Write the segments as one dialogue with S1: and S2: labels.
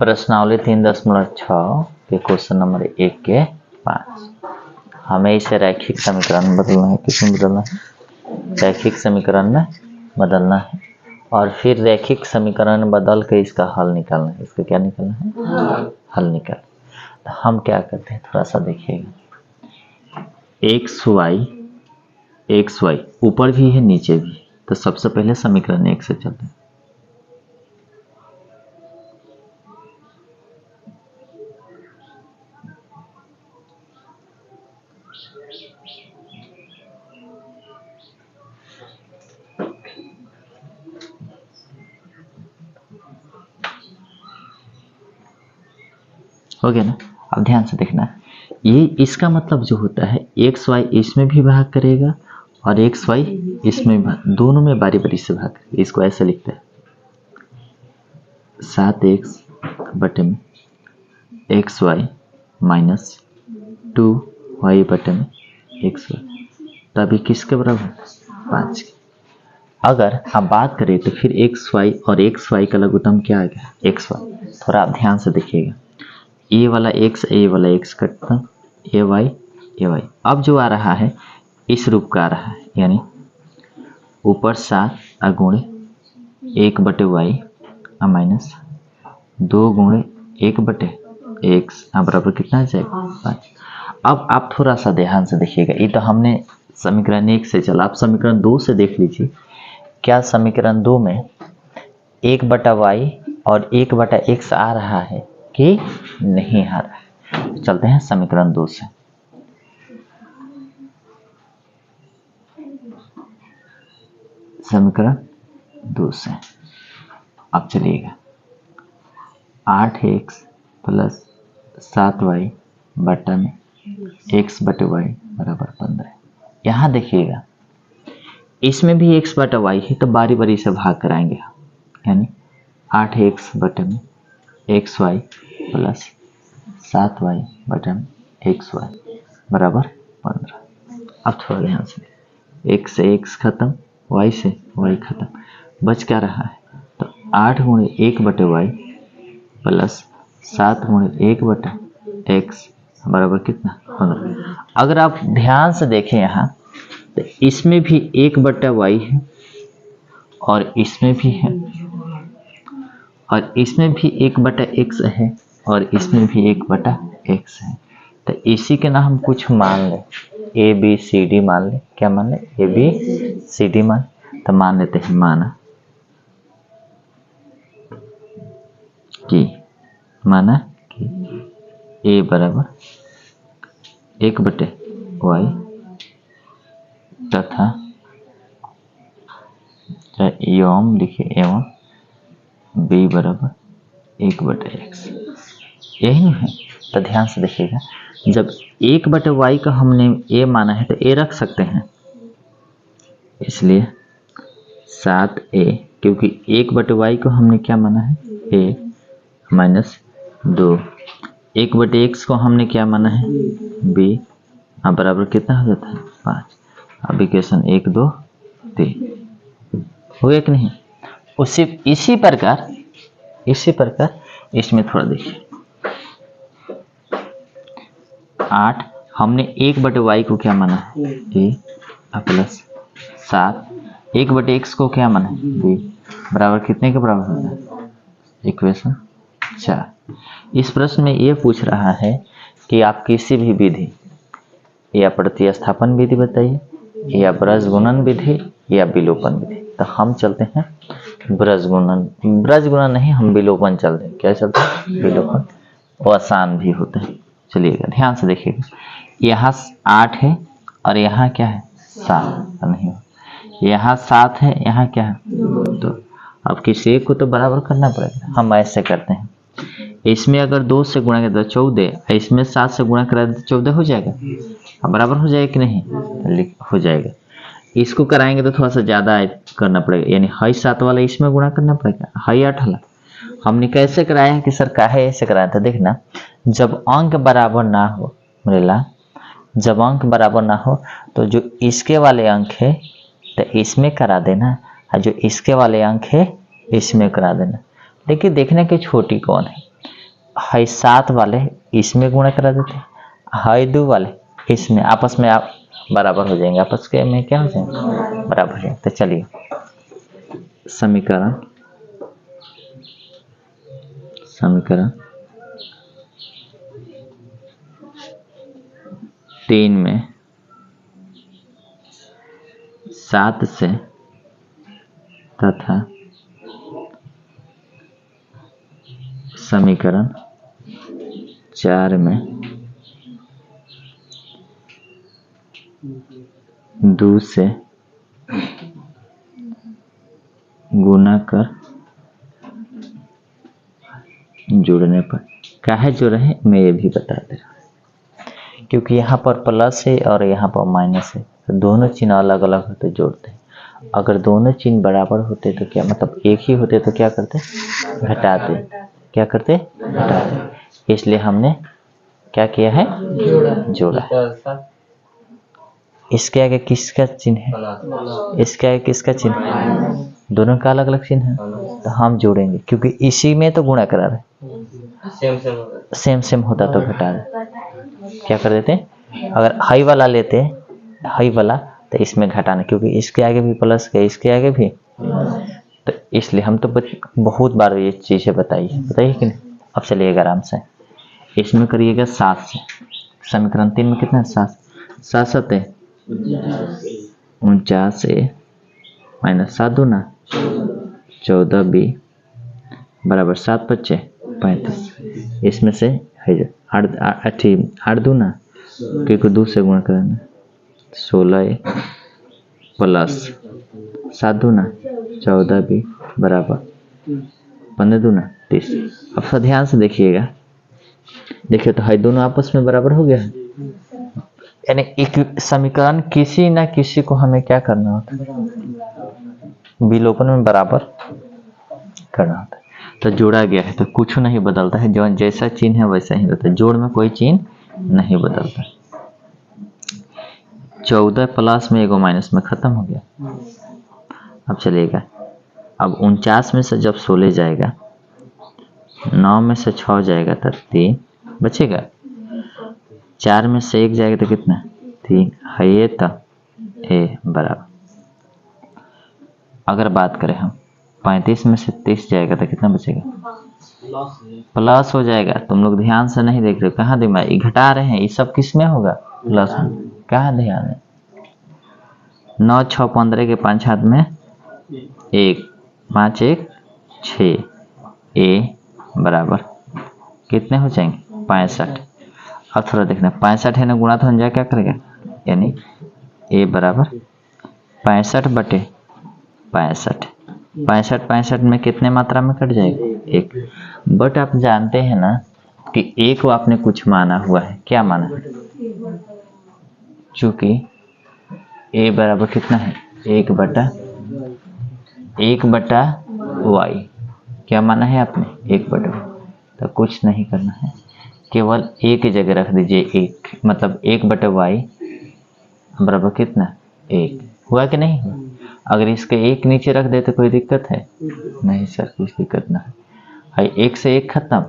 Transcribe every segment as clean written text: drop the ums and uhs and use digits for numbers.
S1: प्रश्नावली 3.6 के question number 1 के 5। हमें इसे रैखिक समीकरण में बदलना है। किसमें बदलना है? रैखिक समीकरण में बदलना है और फिर रैखिक समीकरण बदल के इसका हल निकालना है। इसका क्या निकालना है? हल निकाल। तो हम क्या करते हैं, थोड़ा सा देखिएगा। एक्स वाई ऊपर भी है नीचे भी, तो सबसे पहले समीकरण 1 से चलते हैं। हो गया ना? अब ध्यान से देखना है, ये इसका मतलब जो होता है एक्स वाई इसमें भी भाग करेगा और एक्स वाई इसमें दोनों में बारी बारी से भाग करेगा। इसको ऐसे लिखते हैं 7x बटे में एक्स वाई माइनस 2y बटे में एक्स वाई, तभी किसके बराबर? 5 के। अगर हम बात करें तो फिर एक्स वाई और एक्स वाई का लघुत्तम क्या आ गया? X y. थोड़ा आप ध्यान से देखिएगा, ए वाला एक्स कटता, ए वाई। अब जो आ रहा है इस रूप का आ रहा है, यानी ऊपर 7 गुणे 1 बटे वाई माइनस 2 गुणे 1 बटे एक्स बराबर कितना आ जाएगा? 5। अब आप थोड़ा सा ध्यान से देखिएगा, ये तो हमने समीकरण 1 से चला। आप समीकरण 2 से देख लीजिए, क्या समीकरण 2 में 1 बटा वाई और 1 बटा एक्स आ रहा है कि नहीं आ रहा है? चलते हैं समीकरण 2 से। समीकरण 2 से अब चलिएगा 8x प्लस 7y बटा में x बटे y बराबर 15। यहाँ देखिएगा, इसमें भी x बटा y है तो बारी बारी से भाग कराएंगे, यानी 8x बटे में xy प्लस 7y बटे में xy बराबर 15। अब थोड़ा ध्यान से, x से x खत्म, y से y खत्म, बच क्या रहा है? तो 8 गुणे 1 बटे y प्लस 7 गुणे 1 बटे x बराबर कितना? 15। अगर आप ध्यान से देखें यहाँ, तो इसमें भी 1 बटा y है और इसमें भी है, और इसमें भी 1 बटा x है और इसमें भी 1 बटा x है। तो इसी के ना हम कुछ मान लें, ए बी सी डी मान लें। क्या मान लें? ए बी सी डी मान। तो मान लेते हैं, माना कि ए बराबर 1 बटे वाई तथा एवं लिखिए एवं बी बराबर 1 बटे एक्स, यही है। तो ध्यान से देखिएगा, जब 1 बटे वाई का हमने ए माना है तो ए रख सकते हैं, इसलिए 7a, क्योंकि 1 बटे वाई को हमने क्या माना है? ए माइनस 2, 1 बटे एक्स को हमने क्या माना है? बी बराबर कितना हो जाता है? 5। अब इक्वेशन 1 2 3 हो गया कि नहीं? इसी प्रकार इसमें थोड़ा देखिए, 8 हमने 1 बटे वाई को क्या माना है? ए प्लस 7 1 बटे एक्स को क्या माना है? बी बराबर कितने के बराबर होता है? इक्वेशन 4। इस प्रश्न में ये पूछ रहा है कि आप किसी भी विधि या प्रतिस्थापन विधि बताइए, या ब्रज गुणन विधि या विलोपन विधि। तो हम चलते हैं ब्रज गुणन नहीं, हम विलोपन चलते हैं। क्या चलते हैं? विलोपन। वो आसान भी होता है। चलिएगा ध्यान से देखिएगा, यहाँ 8 है और यहाँ क्या है? 7 नहीं, यहाँ 7 है, यहाँ क्या है? 2। अब किसी एक को तो बराबर करना पड़ेगा। हम ऐसे करते हैं, इसमें अगर 2 से गुणा करें तो 14, इसमें 7 से गुणा करें तो 14 हो जाएगा। अब बराबर हो जाएगा कि नहीं? हो जाएगा। इसको कराएंगे तो थोड़ा सा ज़्यादा करना पड़ेगा, यानी हाई 7 वाला इसमें गुणा करना पड़ेगा, हाई 8 वाला। हमने कैसे कराया है कि सर काहे ऐसे कराया था? देखना, जब अंक बराबर ना हो मिला, जब अंक बराबर ना हो तो जो इसके वाले अंक है तो इसमें करा देना, और जो इसके वाले अंक है इसमें करा देना। देखिए, देखने की छोटी कौन है? है 7 वाले इसमें गुणा करा देते, है 2 वाले इसमें, आपस में आप बराबर हो जाएंगे, आपस के में क्या हो जाएंगे, बराबर हो जाएंगे। तो चलिए समीकरण 3 में 7 से तथा समीकरण 4 में 2 से गुना कर जोड़ने पर काहे जोड़े हैं मैं ये भी बता दे रहा हूँ, क्योंकि यहाँ पर प्लस है और यहाँ पर माइनस है, तो दोनों चिन्ह अलग अलग होते जोड़ते हैं। अगर दोनों चिन्ह बराबर होते तो क्या, मतलब एक ही होते तो क्या करते, घटाते, क्या करते, घटाते। इसलिए हमने क्या किया है, जोड़ा। इसके आगे किसका चिन्ह है, इसके आगे किसका चिन्ह है, दोनों का अलग अलग चिन्ह है, तो हम जोड़ेंगे क्योंकि इसी में तो गुणा करा रहे, सेम होता तो घटा रहे। क्या कर देते, अगर हाई वाला लेते, हाई वाला, तो इसमें घटाना, क्योंकि इसके आगे भी प्लस है, इसके आगे भी, तो इसलिए हम तो बहुत बार ये चीजें बताइए कि नहीं। अब चलिएगा आराम से, इसमें करिएगा 7 से, समीकरण 3 में कितना है, 7 7 है 49 से माइनस 7 दूना 14 बी बराबर 7 5 35। इसमें से है 8 दूना क्योंकि 2 से गुणा करना, 16 प्लस 7 दूना 14 बी बराबर 15 दूना 30। अब सब ध्यान से देखिएगा, देखिए तो है दोनों आपस में बराबर हो गया है, यानी एक समीकरण किसी ना किसी को हमें क्या करना होता है, विलोपन में बराबर करना होता है। तो जोड़ा गया है तो कुछ नहीं बदलता है, जो जैसा चिन्ह है वैसा ही रहता है, जोड़ में कोई चिन्ह नहीं बदलता। 14 प्लस में एगो माइनस में खत्म हो गया। अब चलिएगा, अब 49 में से जब 16 जाएगा, 9 में से 6 जाएगा तो 3 बचेगा, 4 में से 1 जाएगा तो कितना, 3 है ये, तो ए बराबर। अगर बात करें हम 35 में से 30 जाएगा तो कितना बचेगा, प्लस हो जाएगा। तुम लोग ध्यान से नहीं देख रहे हो, कहाँ दिमाग, ये घटा रहे हैं, ये सब किस में होगा, प्लस में, कहाँ ध्यान है। 9 6 15 के 5 हाथ में 1 5 1 6 ए बराबर कितने हो जाएंगे, 65। अब थोड़ा देखना, 65 है ना, गुणा तो क्या करेगा, यानी ए बराबर 65 बटे 65। 65 में कितने मात्रा में कट जाएगा, 1। बट आप जानते हैं ना कि एक को आपने कुछ माना हुआ है, क्या माना है, चूंकि ए बराबर कितना है, 1 बटा वाई, क्या माना है आपने, 1 बटा, तो कुछ नहीं करना है, केवल ए की जगह रख दीजिए 1, मतलब 1 बटा वाई बराबर कितना, 1। हुआ कि नहीं हुआ। अगर इसके 1 नीचे रख दे तो कोई दिक्कत है, नहीं सर कुछ दिक्कत ना है, 1 से 1 खत्म,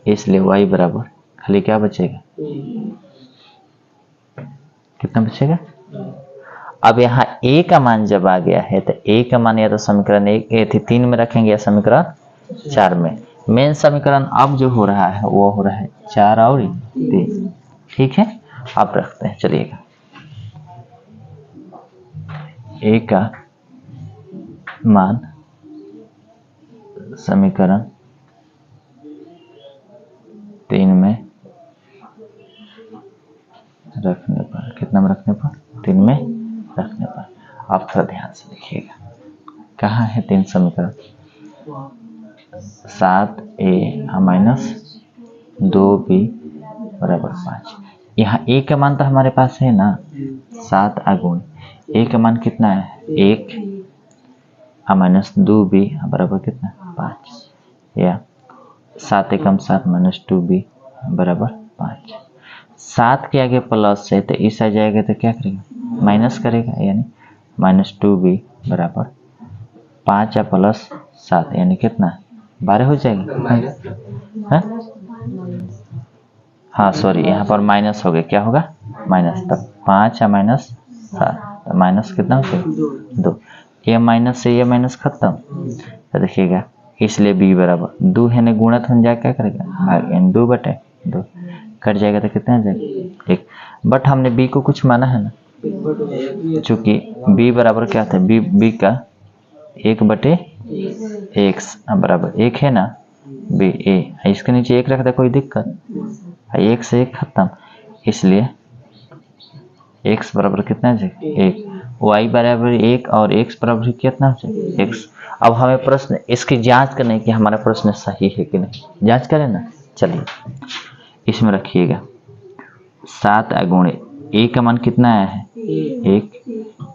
S1: इसलिए वाई बराबर खाली क्या बचेगा, कितना बचेगा। अब यहाँ ए का मान जब आ गया है तो ए का मान या तो समीकरण 3 में रखेंगे या समीकरण 4 में। मेन समीकरण अब जो हो रहा है वो हो रहा है 4 और 3, ठीक है। आप रखते हैं, चलिएगा ए का मान समीकरण 3 में रखने पर, कितना में रखने पर, 3 में रखने पर। आप थोड़ा ध्यान से देखिएगा, कहाँ है 3 समीकरण, 7a माइनस 2b बराबर 5। यहाँ a का मान तो हमारे पास है ना, 7 गुण a का मान कितना है, 1 माइनस 2b बराबर कितना, 5, या 7 एकम 7 माइनस 2b बराबर 5। 7 के आगे प्लस है तो इस आ जाएगा तो क्या करेगा, माइनस करेगा, यानी माइनस 2b बराबर 5 या प्लस 7 यानी कितना 12 हो जाएगी। हाँ हाँ सॉरी, यहाँ पर माइनस हो गया, क्या होगा माइनस, तब 5 या माइनस 7, तो माइनस कितना हो जाएगा 2। ये माइनस से ये माइनस खत्म, तो देखिएगा इसलिए b बराबर 2 है ने गुणत हो जाए, क्या करेगा भाग n 2/2 कट जाएगा, तो कितना आ जाएगा 1। बट हमने b को कुछ माना है ना, चूंकि b बराबर क्या था, b का 1/x बराबर 1 है ना, b a, इसके नीचे 1 रखता कोई दिक्कत, 1 से 1 खत्म, इसलिए x बराबर कितना है 1, y बराबर 1 और x बराबर कितना है x। अब हमें प्रश्न इसकी जांच करनी है कि हमारा प्रश्न सही है कि नहीं, जांच करें ना। चलिए इसमें रखिएगा 7 गुणे a का मान कितना आया है 1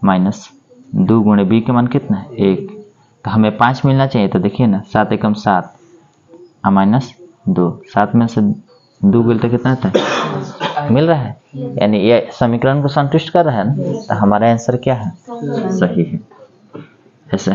S1: माइनस 2 गुणे b का मान कितना है 1, तो हमें 5 मिलना चाहिए, तो देखिए ना 7 एकम 7 माइनस 2, 7 में से 2 गल तो कितना आता है मिल रहा है, यानी ये समीकरण को संतुष्ट कर रहा है ना, तो हमारा आंसर क्या है सही है। ऐसे